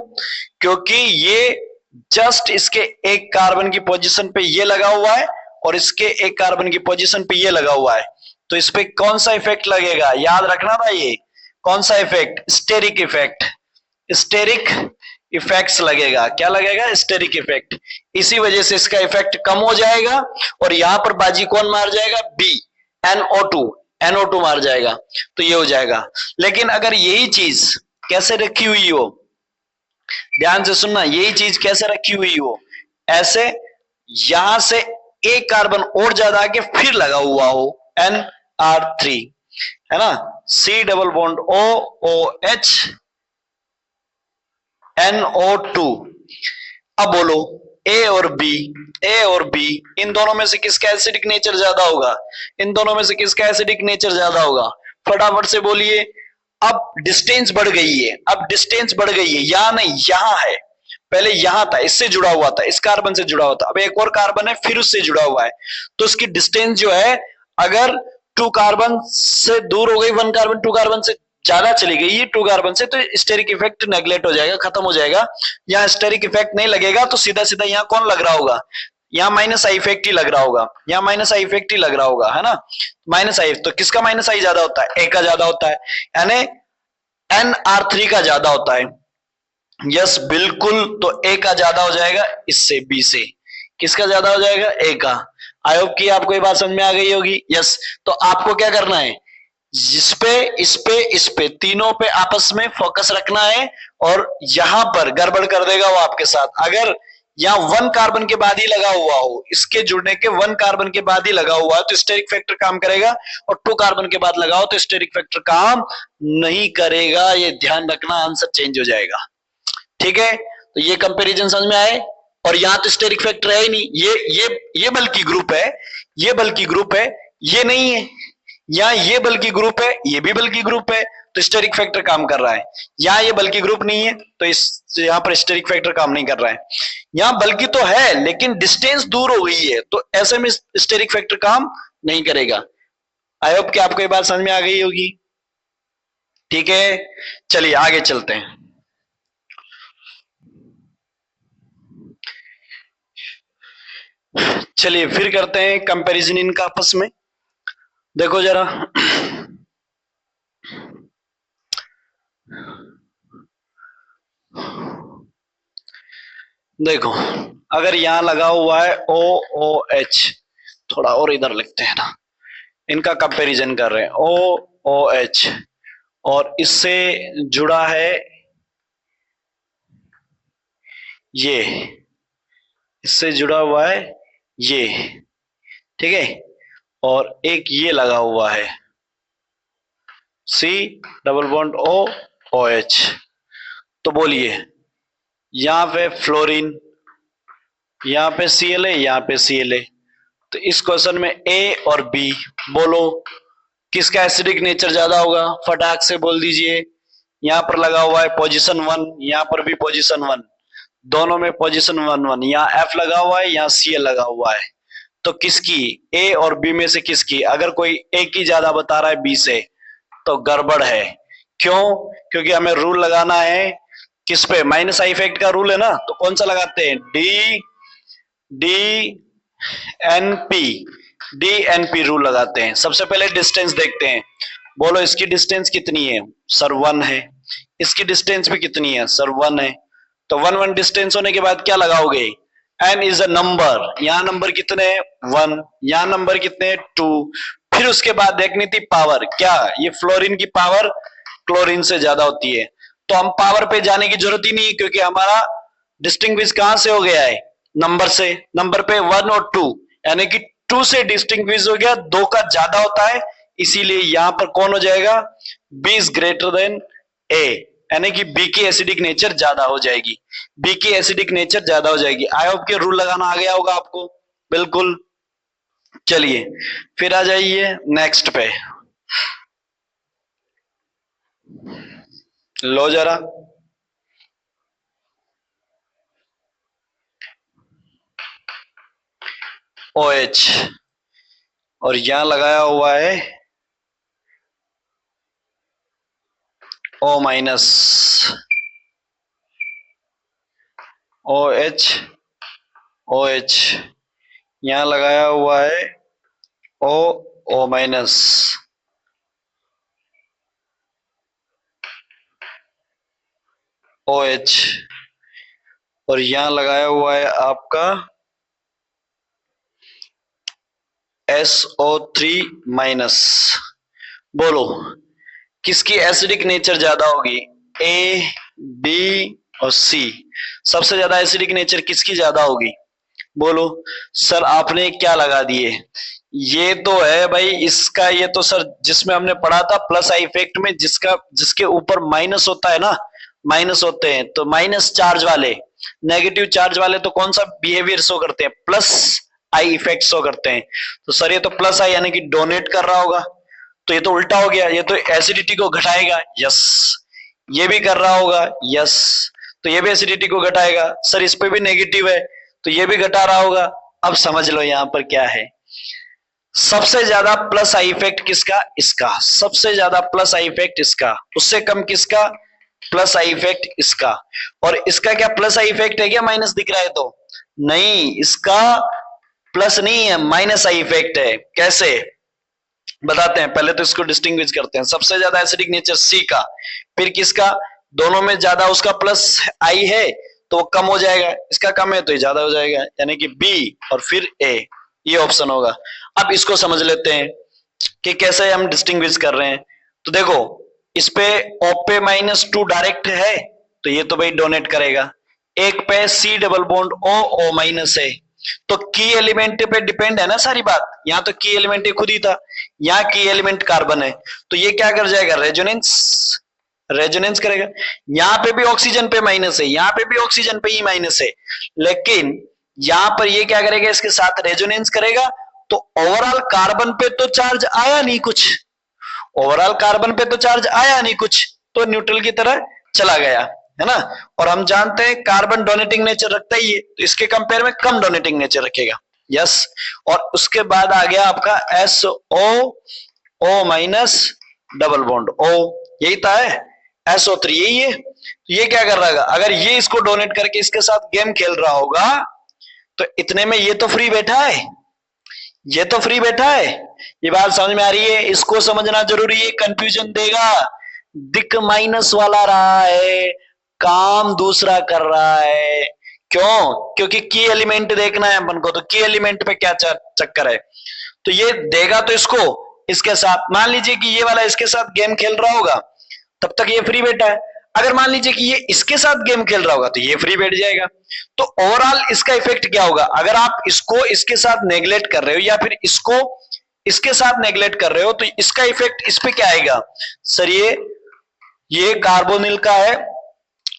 क्योंकि ये जस्ट इसके एक कार्बन की पोजीशन पे ये लगा हुआ है, और इसके एक कार्बन की पोजीशन पे ये लगा हुआ है, तो इस पे कौन सा इफेक्ट लगेगा, याद रखना भाई, ये कौन सा effect, steric effect, steric effects लगेगा। क्या लगेगा, स्टेरिक इफेक्ट। इसी वजह से इसका इफेक्ट कम हो जाएगा, और यहां पर बाजी कौन मार जाएगा, बी, NO2 मार जाएगा, तो ये हो जाएगा। लेकिन अगर यही चीज कैसे रखी हुई हो, ध्यान से सुनना, यही चीज कैसे रखी हुई हो, ऐसे यहां से एक कार्बन और ज्यादा आके फिर लगा हुआ हो, NR3, है ना, C double bond OOH NO2। अब बोलो ए और बी इन दोनों में से किसका एसिडिक नेचर ज्यादा होगा? इन दोनों में से किसका एसिडिक नेचर ज्यादा होगा? फटाफट से बोलिए। अब डिस्टेंस बढ़ गई है, अब डिस्टेंस बढ़ गई है, यहां नहीं यहां है, पहले यहां था, इससे जुड़ा हुआ था, इस कार्बन से जुड़ा हुआ था, अब एक और कार्बन है फिर उससे जुड़ा हुआ है, तो उसकी डिस्टेंस जो है अगर 2 कार्बन से दूर हो गई, 1 कार्बन 2 कार्बन से ज्यादा चली गई है 2 कार्बन से, तो स्टेरिक इफेक्ट नेगलेक्ट हो जाएगा, खत्म हो जाएगा। यहाँ स्टेरिक इफेक्ट नहीं लगेगा तो सीधा सीधा यहाँ कौन लग रहा होगा? यहाँ माइनस आई इफेक्ट ही लग रहा होगा, यहाँ माइनस आई इफेक्ट ही लग रहा होगा, है ना? माइनस आई, तो किसका माइनस आई ज्यादा होता है? ए का ज्यादा होता है, यानी NR3 का ज्यादा होता है। यस बिल्कुल, तो ए का ज्यादा हो जाएगा इससे, बी से। किसका ज्यादा हो जाएगा? ए का। आई होप कि आपको ये बात समझ में आ गई होगी। यस, तो आपको क्या करना है, जिसपे इस पे तीनों पे आपस में फोकस रखना है, और यहां पर गड़बड़ कर देगा वो आपके साथ। अगर यहाँ 1 कार्बन के बाद ही लगा हुआ हो, इसके जुड़ने के 1 कार्बन के बाद ही लगा हुआ है तो स्टेरिक फैक्टर काम करेगा, और 2 कार्बन के बाद लगाओ तो स्टेरिक फैक्टर काम नहीं करेगा। ये ध्यान रखना, आंसर चेंज हो जाएगा। ठीक है, तो ये कंपैरिजन समझ में आए। और यहाँ तो स्टेरिक फैक्टर है ही नहीं, ये बल्कि ग्रुप है, ये बल्कि ग्रुप है, ये नहीं है। यहाँ ये बल्कि ग्रुप है, ये भी बल्कि ग्रुप है, तो स्टेरिक फैक्टर काम कर रहा है। यहाँ ये बल्कि ग्रुप नहीं है तो इस यहाँ पर स्टेरिक फैक्टर काम नहीं कर रहा है। यहाँ बल्कि तो है लेकिन डिस्टेंस दूर हो गई है, तो ऐसे में स्टेरिक फैक्टर काम नहीं करेगा। आई होप कि आपको ये बात समझ में आ गई होगी। ठीक है, चलिए आगे चलते हैं। चलिए फिर करते हैं कंपैरिजन इनका आपस में। देखो जरा, देखो अगर यहां लगा हुआ है OOH, थोड़ा और इधर लिखते हैं ना, इनका कंपैरिजन कर रहे हैं OOH, और इससे जुड़ा है ये, इससे जुड़ा हुआ है ये, ठीक है, और एक ये लगा हुआ है C डबल बॉन्ड OOH। तो बोलिए, यहां पे फ्लोरीन, यहां पे Cl है, यहां पे Cl है, तो इस क्वेश्चन में A और B बोलो किसका एसिडिक नेचर ज्यादा होगा? फटाक से बोल दीजिए। यहां पर लगा हुआ है पोजीशन 1, यहां पर भी पोजीशन 1, दोनों में पोजीशन 1 1, यहाँ F लगा हुआ है, यहाँ Cl लगा हुआ है, तो किसकी, A और B में से किसकी? अगर कोई A की ज्यादा बता रहा है B से तो गड़बड़ है। क्यों? क्योंकि हमें रूल लगाना है किस पे? माइनस आई इफेक्ट का रूल है ना, तो कौन सा लगाते हैं? डी एन पी रूल लगाते हैं। सबसे पहले डिस्टेंस देखते हैं, बोलो इसकी डिस्टेंस कितनी है? सर 1 है। इसकी डिस्टेंस भी कितनी है? सर 1 है। तो 1 1 डिस्टेंस होने के बाद क्या लगाओगे? n इज अ नंबर, यहाँ नंबर कितने हैं? 1, यहाँ नंबर कितने हैं? 2। फिर उसके बाद देखनी थी पावर, क्या ये फ्लोरीन की पावर क्लोरीन से ज्यादा होती है, तो हम पावर पे जाने की जरूरत ही नहीं है क्योंकि हमारा डिस्टिंग्विश कहां से हो गया है? नंबर से। नंबर पे 1 और 2, यानी कि 2 से डिस्टिंग्विश हो गया, 2 का ज्यादा होता है, इसीलिए यहां पर कौन हो जाएगा? B is greater than A, यानी कि B की एसिडिक नेचर ज्यादा हो जाएगी, B की एसिडिक नेचर ज्यादा हो जाएगी। आई होप कि रूल लगाना आ गया होगा आपको, बिल्कुल। चलिए फिर आ जाइए नेक्स्ट पे, लो जरा, OH, और यहां लगाया हुआ है O माइनस, OH OH, यहां लगाया हुआ है O माइनस, OH, और यहां लगाया हुआ है आपका SO3 माइनस। बोलो किसकी एसिडिक नेचर ज्यादा होगी? A, B और C। सबसे ज्यादा एसिडिक नेचर किसकी ज्यादा होगी? बोलो। सर आपने क्या लगा दिए? ये तो है भाई इसका, ये तो सर जिसमें हमने पढ़ा था प्लस आई इफेक्ट में, जिसके ऊपर माइनस होता है ना, माइनस होते हैं, तो माइनस चार्ज वाले नेगेटिव चार्ज वाले तो कौन सा बिहेवियर शो करते हैं, प्लस आई इफेक्ट शो करते हैं। तो सर ये तो प्लस आई यानी कि डोनेट कर रहा होगा, तो ये तो उल्टा हो गया, ये तो एसिडिटी को घटाएगा, यस। ये भी कर रहा होगा, यस, तो ये भी एसिडिटी को घटाएगा। सर इस पे भी नेगेटिव है तो ये भी घटा रहा होगा। अब समझ लो यहां पर क्या है, सबसे ज्यादा प्लस आई इफेक्ट किसका, इसका। सबसे ज्यादा प्लस आई इफेक्ट इसका, उससे कम किसका, प्लस आई इफेक्ट इसका। और इसका क्या प्लस आई इफेक्ट है क्या, माइनस दिख रहा है तो नहीं, इसका प्लस नहीं है, माइनस आई इफेक्ट है। कैसे बताते हैं, पहले तो इसको डिस्टिंग्विश करते हैं। सबसे ज्यादा एसिडिक नेचर सी का, फिर किसका, दोनों में ज्यादा उसका प्लस आई है तो वो कम हो जाएगा, इसका कम है तो ये ज्यादा हो जाएगा, यानी कि बी और फिर ए, ये ऑप्शन होगा। अब इसको समझ लेते हैं कि कैसे हम डिस्टिंग्विश कर रहे हैं। तो देखो इस पे O पे -2 डायरेक्ट है तो ये तो भाई डोनेट करेगा। एक पे C double bond O minus है, तो की एलिमेंट पे डिपेंड है ना सारी बात। यहाँ तो की एलिमेंट खुद ही था, यहाँ की एलिमेंट कार्बन है, तो ये क्या कर जाएगा, रेजोनेंस करेगा। यहाँ पे भी ऑक्सीजन पे माइनस है, यहाँ पे भी ऑक्सीजन पे ही माइनस है, लेकिन यहाँ पर ये क्या करेगा, इसके साथ रेजोनेंस करेगा। तो ओवरऑल कार्बन पे तो चार्ज आया नहीं कुछ, ओवरऑल कार्बन पे तो चार्ज आया नहीं कुछ, तो न्यूट्रल की तरह चला गया, है ना। और हम जानते हैं कार्बन डोनेटिंग नेचर रखता ही है, तो इसके कंपेयर में कम डोनेटिंग नेचर रखेगा, यस। और उसके बाद आ गया आपका SO minus double bond O, यही था है, SO3 यही है। तो ये क्या कर रहा है, अगर ये इसको डोनेट करके इसके साथ गेम खेल रहा होगा तो इतने में ये तो फ्री बैठा है, ये तो फ्री बैठा है। ये बात समझ में आ रही है, इसको समझना जरूरी है, कंफ्यूजन देगा। दिक माइनस वाला रहा है, काम दूसरा कर रहा है, क्यों, क्योंकि की एलिमेंट देखना है अपन को, तो की एलिमेंट पे क्या चक्कर है। तो ये देगा तो इसको इसके साथ, मान लीजिए कि ये वाला इसके साथ गेम खेल रहा होगा तब तक ये फ्री बैठा है। अगर मान लीजिए कि ये इसके साथ गेम खेल रहा होगा तो ये फ्री बैठ जाएगा। तो ओवरऑल इसका इफेक्ट क्या होगा, अगर आप इसको इसके साथ नेग्लेक्ट कर रहे हो या फिर इसको इसके साथ नेग्लेक्ट कर रहे हो तो इसका इफेक्ट इस पे क्या आएगा। सर ये कार्बोनिल का है,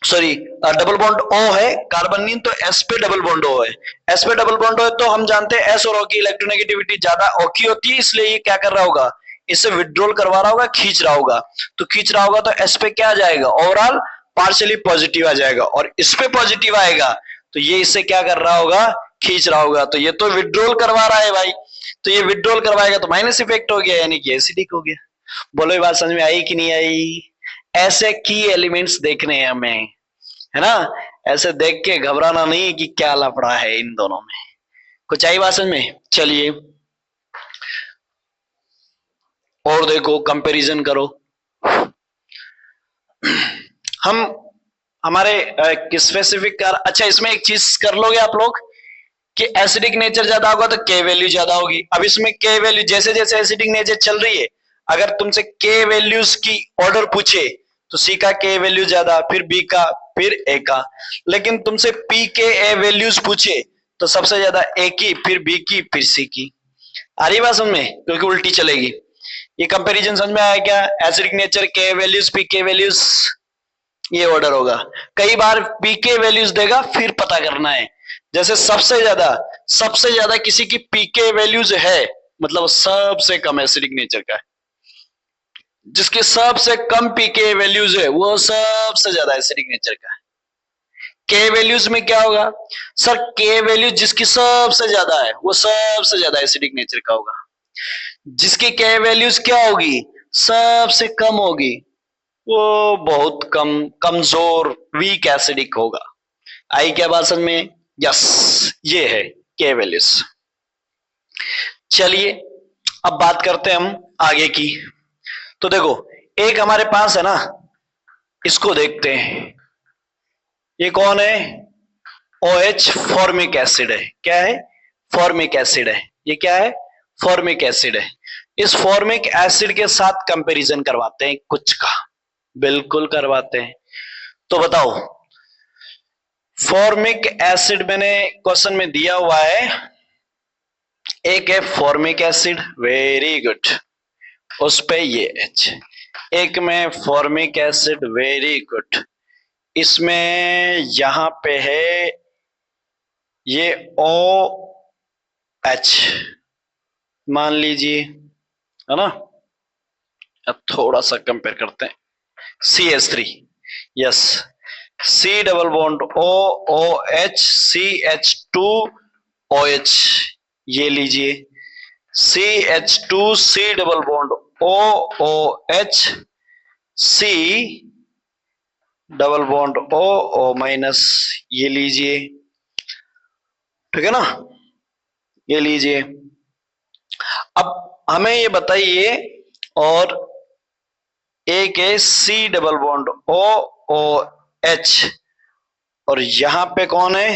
सॉरी डबल बॉन्ड O है, कार्बोनिल तो S पे डबल बॉन्ड O है, S पे डबल बॉन्ड O है, तो हम जानते हैं S और O की इलेक्ट्रोनेगेटिविटी ज्यादा O की होती है, इसलिए ये क्या कर रहा होगा, इसे विड्रॉल करवा रहा होगा, खींच रहा होगा। तो खींच रहा होगा तो S पे क्या आ जाएगा, ओवरऑल पार्शियली पॉजिटिव आ जाएगा, और इस पे पॉजिटिव आएगा तो ये इससे क्या कर रहा होगा, खींच रहा होगा। तो ये तो विड्रॉल करवा रहा है भाई, तो ये विड्रॉल करवाएगा तो माइनस इफेक्ट हो गया, यानी कि एसिडिक हो गया। बोलो ये बात समझ में आई कि नहीं आई। ऐसे की एलिमेंट्स देखने हैं हमें, है ना, ऐसे देख के घबराना नहीं कि क्या लफड़ा है इन दोनों में। कुछ आई बात समझ में। चलिए और देखो, कंपैरिजन करो। हम हमारे स्पेसिफिक कर, अच्छा इसमें एक चीज कर लोगे आप लोग कि एसिडिक नेचर ज्यादा होगा तो के वैल्यू ज्यादा होगी। अब इसमें के वैल्यू जैसे जैसे एसिडिक नेचर चल रही है, अगर तुमसे के वैल्यूज की ऑर्डर पूछे तो सी का के वैल्यू ज्यादा, फिर बी का, फिर ए का। लेकिन तुमसे पी के ए वैल्यूज पूछे तो सबसे ज्यादा ए की, फिर बी की, फिर सी की। आ रही बात समझ में, क्योंकि उल्टी चलेगी। ये कंपैरिजन समझ में आया क्या, एसिडिक नेचर के वैल्यूज, पी के वैल्यूज, ये ऑर्डर होगा। कई बार पी के वैल्यूज देगा फिर पता करना है, जैसे सबसे ज्यादा किसी की पीके वैल्यूज है मतलब सबसे कम एसिडिक नेचर का है, जिसके सबसे कम पीके वैल्यूज है वो सबसे ज्यादा एसिडिक नेचर का है। के वैल्यूज में क्या होगा, सर के वैल्यू जिसकी सबसे ज्यादा है वो सबसे ज्यादा एसिडिक नेचर का होगा, जिसकी के वैल्यूज क्या होगी, सबसे कम होगी, वो बहुत कमजोर वीक एसिडिक होगा। आई क्या बात समझ में, यस, ये है के वैल्यूज। चलिए अब बात करते हैं हम आगे की। तो देखो एक हमारे पास है ना, इसको देखते हैं, ये कौन है, OH फॉर्मिक एसिड है। क्या है, फॉर्मिक एसिड है। ये क्या है, फॉर्मिक एसिड है। इस फॉर्मिक एसिड के साथ कंपैरिजन करवाते हैं कुछ का, बिल्कुल करवाते हैं। तो बताओ, फॉर्मिक एसिड मैंने क्वेश्चन में दिया हुआ है, एक है फॉर्मिक एसिड, वेरी गुड, उस पे ये H, एक में फॉर्मिक एसिड, वेरी गुड, इसमें यहां पे है ये OH मान लीजिए, है ना। अब थोड़ा सा कंपेयर करते हैं, CH3, yes, C double bond OH CH2OH, ये लीजिए CH2 C double bond OOH C double bond O minus, ये लीजिए, ठीक है ना, ये लीजिए। अब हमें ये बताइए, और एक है C डबल बॉन्ड OOH, और यहां पे कौन है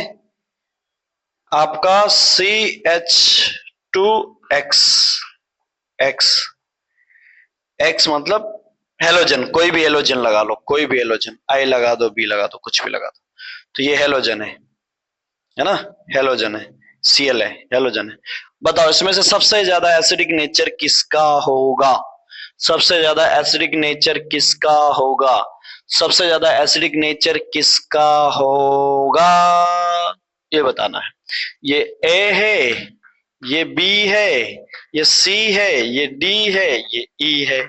आपका CH2X, X मतलब हेलोजन, कोई भी हेलोजन लगा लो, कोई भी हेलोजन, I लगा दो, B लगा दो, कुछ भी लगा दो, तो ये हेलोजन है ना, हेलोजन है, Cl है, हेलोजन है। बताओ इसमें से सबसे ज्यादा एसिडिक नेचर किसका होगा, सबसे ज्यादा एसिडिक नेचर किसका होगा, सबसे ज्यादा एसिडिक नेचर किसका होगा, ये बताना है। ये A है, ये B है, ये C है, ये D है, ये E है,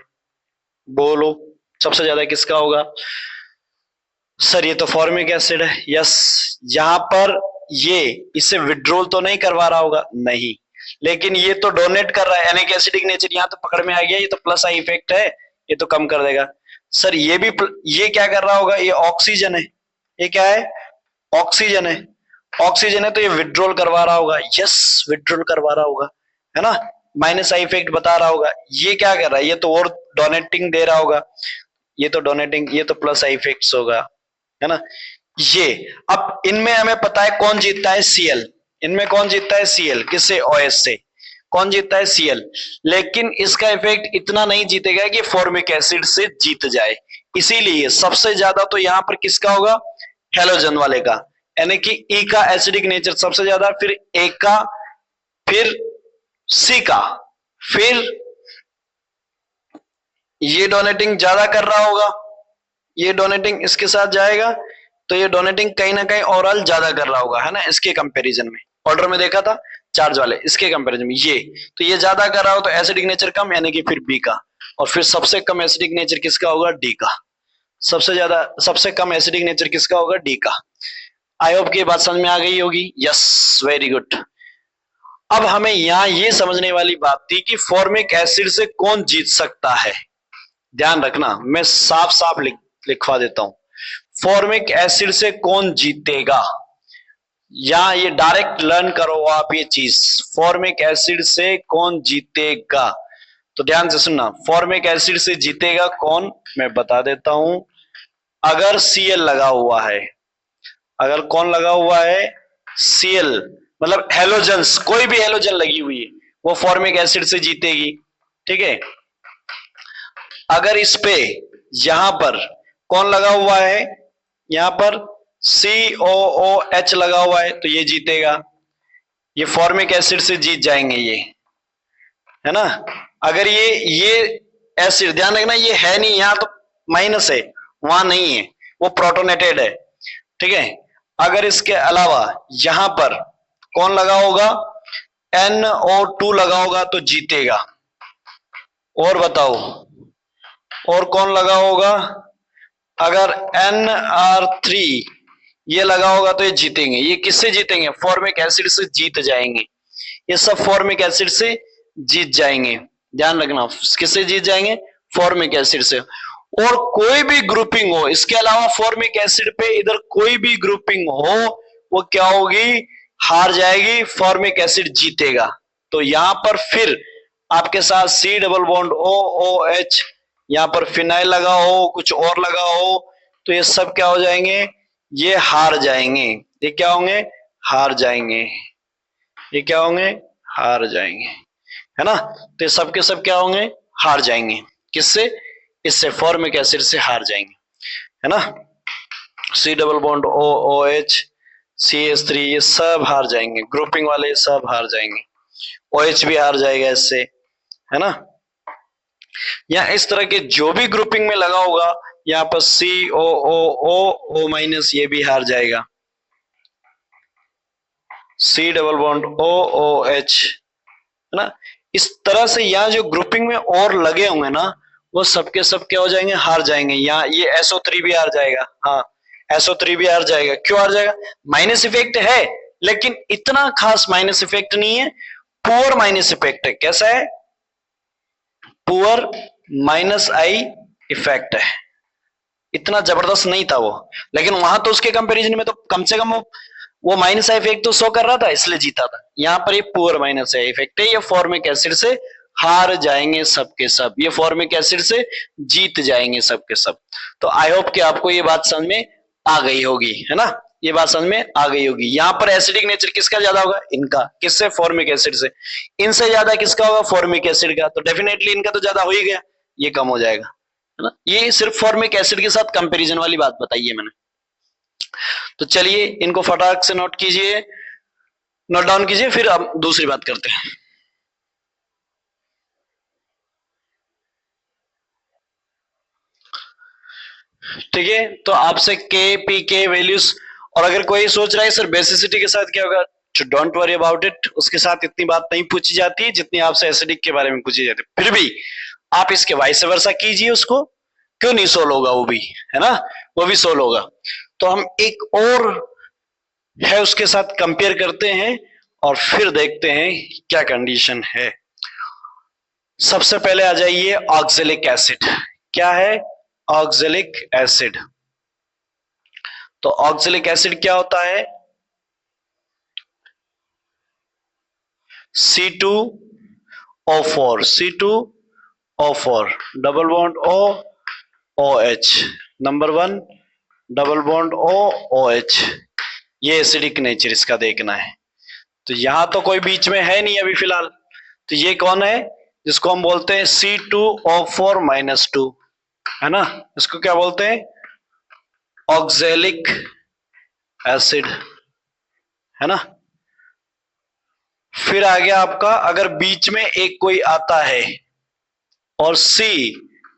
बोलो सबसे ज्यादा किसका होगा। सर ये तो फॉर्मिक एसिड है, यस। यहां पर ये इसे विड्रॉल तो नहीं करवा रहा होगा, नहीं, लेकिन ये तो डोनेट कर रहा है, यानी कि एसिडिक नेचर यहां तो पकड़ में आ गया, ये तो प्लस आई इफेक्ट है, ये तो कम कर देगा। सर ये भी ये क्या कर रहा होगा, ये ऑक्सीजन है, ये क्या है, ऑक्सीजन है, ऑक्सीजन है, तो ये विड्रॉल करवा रहा होगा, यस विड्रॉल करवा रहा होगा, है ना, माइनस आई इफेक्ट बता रहा होगा। ये क्या कर रहा है, ये तो और डोनेटिंग दे रहा होगा, ये तो डोनेटिंग, ये तो प्लस आई इफेक्ट्स होगा, है ना। ये अब इनमें हमें पता है कौन जीतता है, Cl, इनमें कौन जीतता है, Cl, किससे, OH से, कौन जीतता है, Cl, लेकिन इसका इफेक्ट इतना नहीं जीतेगा कि फॉर्मिक एसिड से जीत जाए, इसीलिए सबसे ज्यादा तो यहां पर किसका होगा, हेलोजन वाले का, यानी कि E का एसिडिक नेचर सबसे ज्यादा, फिर A का, फिर C का, फिर ये डोनेटिंग ज्यादा कर रहा होगा, ये डोनेटिंग इसके साथ जाएगा, तो ये डोनेटिंग कहीं ना कहीं ओवरऑल ज्यादा कर रहा होगा, है ना, इसके कंपैरिजन में, ऑर्डर में देखा था चार्ज वाले, इसके कंपैरिजन में ये, तो ये ज्यादा कर रहा हो तो एसिडिक नेचर कम, यानी कि फिर B का, और फिर सबसे कम एसिडिक नेचर किसका होगा, D का, सबसे ज्यादा, सबसे कम एसिडिक नेचर किसका होगा, D का। आई होप की बात समझ में आ गई होगी, यस वेरी गुड। अब हमें यहां ये समझने वाली बात थी कि फॉर्मिक एसिड से कौन जीत सकता है, ध्यान रखना, मैं साफ साफ लिखवा देता हूं, फॉर्मिक एसिड से कौन जीतेगा, या ये डायरेक्ट लर्न करो आप ये चीज, फॉर्मिक एसिड से कौन जीतेगा, तो ध्यान से सुनना, फॉर्मिक एसिड से जीतेगा कौन, मैं बता देता हूं, अगर Cl लगा हुआ है, अगर कौन लगा हुआ है, Cl मतलब हेलोजन्स, कोई भी हेलोजन लगी हुई है वो फॉर्मिक एसिड से जीतेगी, ठीक है। अगर इस पे यहां पर कौन लगा हुआ है, यहां पर COOH लगा हुआ है, तो ये जीतेगा, ये फॉर्मिक एसिड से जीत जाएंगे ये, है ना। अगर ये एसिड, ध्यान रखना ये है नहीं, यहां तो माइनस है, वहां नहीं है, वो प्रोटोनेटेड है, ठीक है। अगर इसके अलावा यहां पर कौन लगा होगा, NO2 लगा होगा तो जीतेगा, और बताओ और कौन लगा होगा, अगर NR3 ये लगा होगा तो ये जीतेंगे, ये किससे जीतेंगे, फॉर्मिक एसिड से जीत जाएंगे, ये सब फॉर्मिक एसिड से जीत जाएंगे, ध्यान रखना, किससे जीत जाएंगे, फॉर्मिक एसिड से। और कोई भी ग्रुपिंग हो इसके अलावा फॉर्मिक एसिड पे, इधर कोई भी ग्रुपिंग हो वो क्या होगी, हार जाएगी, फॉर्मिक एसिड जीतेगा। तो यहां पर फिर आपके साथ C डबल बॉन्ड OOH, यहां पर फिनाइल लगा हो, कुछ और लगा हो, तो ये सब क्या हो जाएंगे, ये हार जाएंगे, ये क्या होंगे, हार जाएंगे, ये क्या होंगे, हार जाएंगे, है ना। तो ये सब के सब क्या होंगे, हार जाएंगे, किससे, इससे, फॉर्मिक एसिड से हार जाएंगे, है ना। C double bond OOH CH3 ये सब हार जाएंगे, ग्रुपिंग वाले सब हार जाएंगे, OH भी हार जाएगा इससे, है ना। या इस तरह के जो भी ग्रुपिंग में लगा होगा यहाँ पर COO माइनस ये भी हार जाएगा, C डबल बॉन्ड OOH, है ना। इस तरह से यहाँ जो ग्रुपिंग में और लगे होंगे ना वो सबके सब क्या हो जाएंगे, हार जाएंगे। यहाँ ये SO3 भी हार जाएगा, हाँ SO3 भी हार जाएगा। क्यों हार जाएगा? माइनस इफेक्ट है लेकिन इतना खास माइनस इफेक्ट नहीं है, पुअर माइनस इफेक्ट है। कैसा है? पुअर माइनस आई इफेक्ट है, इतना जबरदस्त नहीं था वो। लेकिन वहां तो उसके कंपैरिजन में तो कम से कम वो माइनस आई इफेक्ट तो शो कर रहा था, इसलिए जीता था। यहाँ पर ये पुअर माइनस आई इफेक्ट है, ये फॉर्मिक एसिड से हार जाएंगे सबके सब, ये फॉर्मिक एसिड से जीत जाएंगे सबके सब। तो आई होप कि आपको ये बात समझ में आ गई होगी, है ना, ये बात समझ में आ गई होगी। यहाँ पर एसिडिक नेचर किसका ज्यादा होगा? इनका। किससे? फॉर्मिक एसिड से। इनसे ज्यादा किसका होगा? फॉर्मिक एसिड का। तो डेफिनेटली इनका तो ज्यादा हो ही गया, ये कम हो जाएगा, है ना। ये सिर्फ फॉर्मिक एसिड के साथ कंपैरिजन वाली बात बताई है मैंने। तो चलिए इनको फटाक से नोट कीजिए, नोट डाउन कीजिए, फिर अब दूसरी बात करते हैं। ठीक है, तो आपसे के पी के वैल्यूज, और अगर कोई सोच रहा है सर बेसिसिटी के साथ क्या होगा, डोंट वरी अबाउट इट, उसके साथ इतनी बात नहीं पूछी जाती जितनी आपसे एसिडिक के बारे में पूछी जाती है। फिर भी आप इसके वाइस वर्सा कीजिए, उसको क्यों नहीं सोल्व होगा, वो भी, है ना, वो भी सोल्व होगा। तो हम एक और है उसके साथ कंपेयर करते हैं और फिर देखते हैं क्या कंडीशन है। सबसे पहले आ जाइए ऑक्जेलिक एसिड। क्या है? Oxalic acid. तो ऑक्जेलिक एसिड क्या होता है? C2O4, C2O4 double bond OH, number 1 double bond OH। ये एसिडिक नेचर इसका देखना है। तो यहां तो कोई बीच में है नहीं अभी फिलहाल, तो ये कौन है? जिसको हम बोलते हैं C2O4 माइनस 2, है ना, इसको क्या बोलते हैं? ऑक्जेलिक एसिड, है ना। फिर आ गया आपका, अगर बीच में एक कोई आता है और C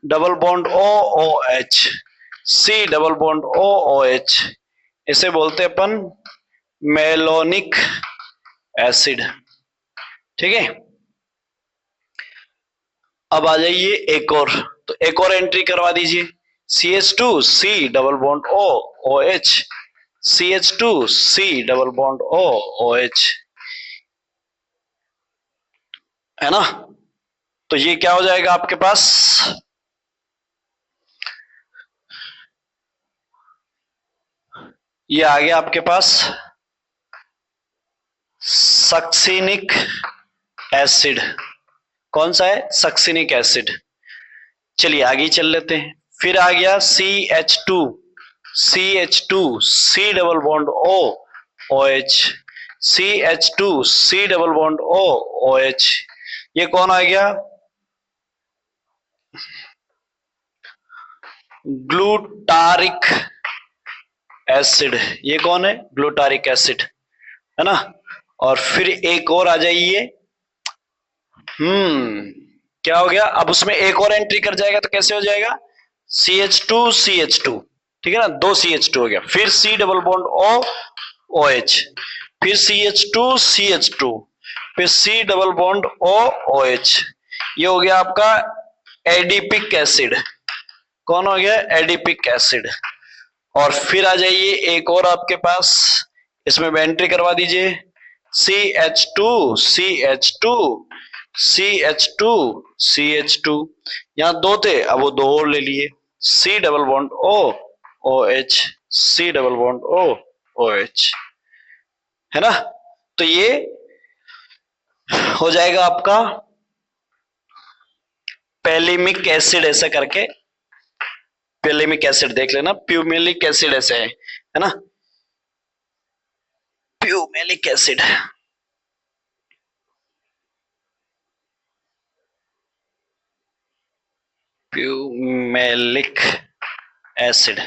double bond OOH, C double bond OOH, इसे बोलते हैं अपन मेलोनिक एसिड। ठीक है, अब आ जाइए एक और, तो एक और एंट्री करवा दीजिए। CH2 C double bond OH, CH2 C double bond OH, है ना। तो ये क्या हो जाएगा आपके पास? ये आ गया आपके पास सक्सिनिक एसिड। कौन सा है? Succinic acid. चलिए आगे चल लेते हैं। फिर आ गया CH2 C double bond OH, CH2 C double bond OH। ये कौन आ गया? Glutaric acid. ये कौन है? ग्लूटारिक एसिड, है ना। और फिर एक और आ जाइए, क्या हो गया? अब उसमें एक और एंट्री कर जाएगा तो कैसे हो जाएगा? CH2 ठीक है ना, 2 CH2 हो गया। फिर C डबल बॉन्ड OH, फिर CH2 फिर C डबल बॉन्ड OH। ये हो गया आपका एडिपिक एसिड। कौन हो गया? Adipic acid. और फिर आ जाइए एक और आपके पास, इसमें एंट्री करवा दीजिए CH2 यहाँ 2 थे, अब वो 2 और ले लिए, C double bond OH, C double bond OH, है ना। तो ये हो जाएगा आपका पेलिमिक एसिड, ऐसा करके पेलिमिक एसिड देख लेना, प्यूमेलिक एसिड ऐसे है ना, प्यूमेलिक एसिड। प्यूमेलिक एसिड,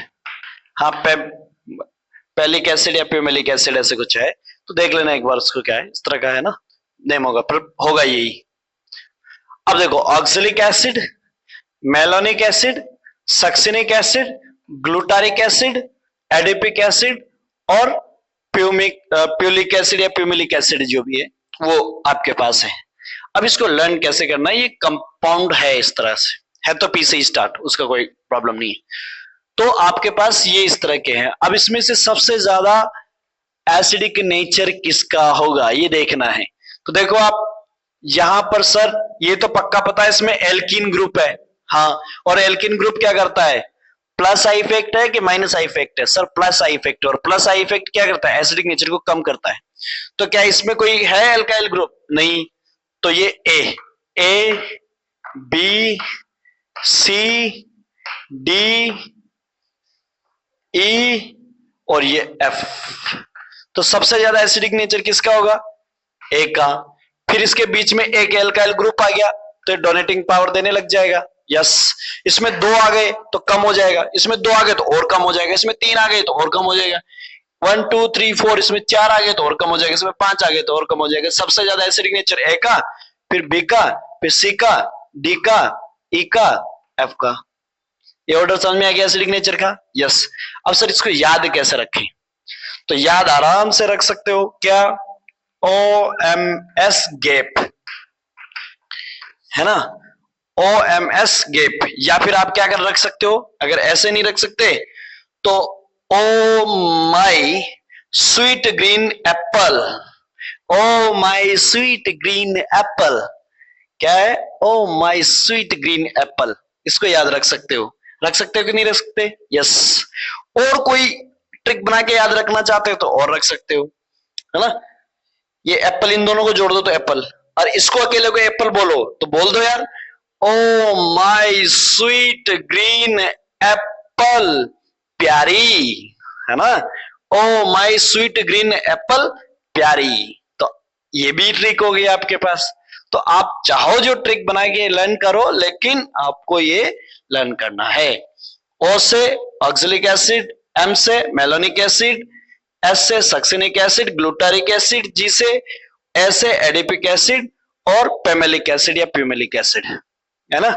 हाँ पेलिक एसिड या प्यूमेलिक एसिड ऐसे कुछ है, तो देख लेना एक बार उसको, क्या है, इस तरह का है ना, नेम होगा, पर होगा यही। अब देखो oxalic acid, malonic acid, succinic acid, glutaric acid, adipic acid और प्यूलिक एसिड या प्यूमिलिक एसिड जो भी है वो आपके पास है। अब इसको लर्न कैसे करना है, ये कंपाउंड है इस तरह से, है तो पी से ही स्टार्ट, उसका कोई प्रॉब्लम नहीं है। तो आपके पास ये इस तरह के हैं। अब इसमें से सबसे ज्यादा एसिडिक नेचर किसका होगा ये देखना है। तो देखो आप यहां पर सर ये तो पक्का पता है इसमें एल्कीन ग्रुप है, हाँ, और एल्कीन ग्रुप क्या करता है, प्लस आई इफेक्ट है कि माइनस आई इफेक्ट है, सर प्लस आई इफेक्ट, और प्लस आई इफेक्ट क्या करता है, एसिडिक नेचर को कम करता है। तो क्या इसमें कोई है एल्काइल ग्रुप, नहीं, तो ये A B C D E और ये एफ, तो सबसे ज्यादा एसिडिक नेचर किसका होगा, ए का। फिर इसके बीच में एक एल्काइल ग्रुप आ गया तो डोनेटिंग पावर देने लग जाएगा, यस। इसमें दो आ गए तो कम हो जाएगा, इसमें दो आ गए तो और कम हो जाएगा, इसमें तीन आ गए तो और कम हो जाएगा, 1 2 3 4, इसमें चार आ गए तो और कम हो जाएगा, इसमें पांच आ गए तो और कम हो जाएगा। सबसे ज्यादा एसिडिक नेचर ए का, फिर बी का, फिर सी का, डी का, ई का, एफ का। ये ऑर्डर समझ में आ गया एसिडिक नेचर का, यस। अब सर इसको याद कैसे रखें, तो याद आराम से रख सकते हो, क्या, OMS गैप है ना, OMS गैप, या फिर आप क्या कर रख सकते हो, अगर ऐसे नहीं रख सकते तो oh my sweet green apple, oh my sweet green apple, क्या है, oh my sweet green apple, इसको याद रख सकते हो। रख सकते हो कि नहीं रख सकते, यस। और कोई ट्रिक बना के याद रखना चाहते हो तो और रख सकते हो, है ना। ये एप्पल, इन दोनों को जोड़ दो तो एप्पल, और इसको अकेले को एप्पल बोलो तो बोल दो यार, ओ माई स्वीट ग्रीन एप्पल प्यारी, है ना, ओ माई स्वीट ग्रीन एप्पल प्यारी। तो ये भी ट्रिक हो गई आपके पास। तो आप चाहो जो ट्रिक बना के लर्न करो, लेकिन आपको ये लर्न करना है। ओ से ऑक्सैलिक एसिड, एम से मेलोनिक एसिड, एस से सक्सिनिक एसिड, ग्लूटारिक एसिड, जी से एस से एडिपिक एसिड और पेमेलिक एसिड या प्यूमेलिक एसिड, है ना।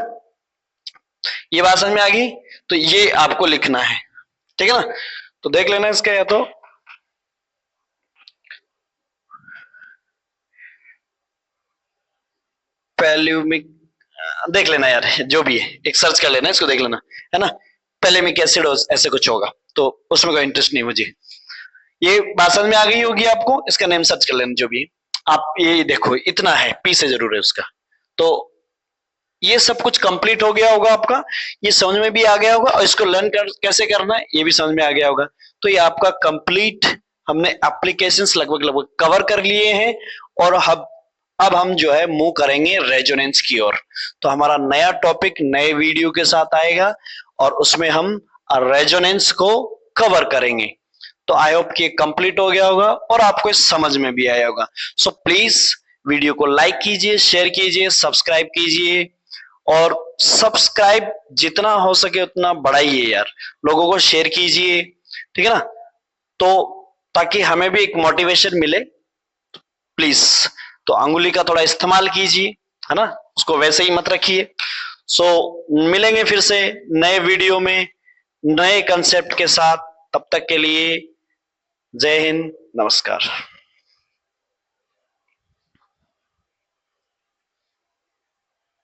ये बात समझ में आ गई, तो ये आपको लिखना है, ठीक है ना। तो देख लेना इसका, या तो पैल्यूमिक देख लेना यार, जो भी है एक सर्च कर लेना, इसको देख लेना, है ना। पैलेमिक एसिड ऐसे कुछ होगा, तो उसमें कोई इंटरेस्ट नहीं मुझे। ये बात समझ में आ गई होगी आपको, इसका नेम सर्च कर लेना जो भी है। आप ये देखो इतना है, पी से जरूर है उसका। तो ये सब कुछ कंप्लीट हो गया होगा आपका, ये समझ में भी आ गया होगा, और इसको लर्न कैसे करना है ये भी समझ में आ गया होगा। तो ये आपका कंप्लीट, हमने एप्लीकेशंस लगभग लगभग कवर कर लिए हैं, और अब हम जो है मूव करेंगे रेजोनेंस की ओर। तो हमारा नया टॉपिक नए वीडियो के साथ आएगा, और उसमें हम रेजोनेंस को कवर करेंगे। तो आई होप कि कंप्लीट हो गया होगा और आपको समझ में भी आया होगा। सो प्लीज वीडियो को लाइक कीजिए, शेयर कीजिए, सब्सक्राइब कीजिए, और सब्सक्राइब जितना हो सके उतना बढ़ाइए यार, लोगों को शेयर कीजिए, ठीक है ना, तो ताकि हमें भी एक मोटिवेशन मिले। प्लीज, तो अंगुली का थोड़ा इस्तेमाल कीजिए, है ना, उसको वैसे ही मत रखिए। सो मिलेंगे फिर से नए वीडियो में नए कंसेप्ट के साथ, तब तक के लिए जय हिंद, नमस्कार।